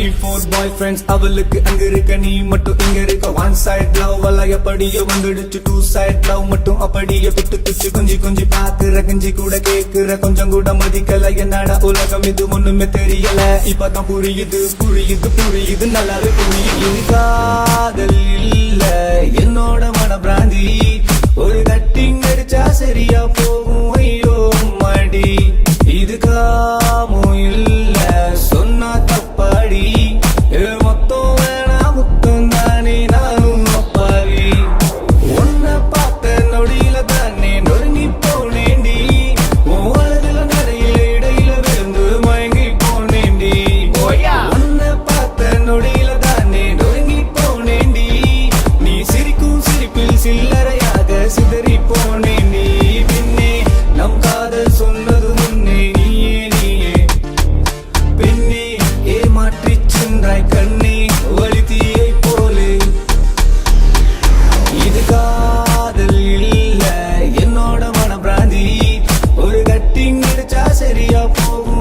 3-4 பாய்ஃப்ரெண்ட்ஸ் அவளுக்கு அங்க இருக்க நீ மட்டும் இங்க இருக்க. ஒன் சைட் லவ் அல்ல எப்படியோ வந்துடுச்சு. டூ சைட் லவ் மட்டும் அப்படியே தொட்டு துச்சு கொஞ்சி கொஞ்சி பாக்குற கஞ்சி கூட கேக்குற கொஞ்சம் கூட மதிக்கல. என்னடா உலகம் இது ஒண்ணுமே தெரியல. இப்பதான் புரியுது புரியுது புரியுது நல்லாவே புரியுது. காதல் இல்ல என்னோட மன பிராந்தி. ஒரு கட்டிங் அடிச்சா சரியா போகும் ஐயோ மடி. இது காமோ இல்ல சொன்னா தப்பாடி. மொத்தம் வேணா முத்தம் தானே நானும் அப்பாவி. உன்னை பார்த்த நொடியில தானே நொறுங்கி போனேண்டி. உலகில நிறைய இடையில விழுந்து மயங்கி போனேண்டி. உன்னை பார்த்த நொடியில தானே நொறுங்கி போனேண்டி. நீ சிரிக்கும் சிரிப்பில் சில்லறையாக சிதறி போனேண்டி. பின்னே நம் காதல் சொன்னது முன்னே நீயே நீயே பெண்ணே ஏமாற்றிச் சென்றாய் கண்ணே வலித்தீயை போலே. இது காதல் இல்ல என்னோட மன பிராந்தி. ஒரு கட்டிங் அடிச்சா சரியா போகும்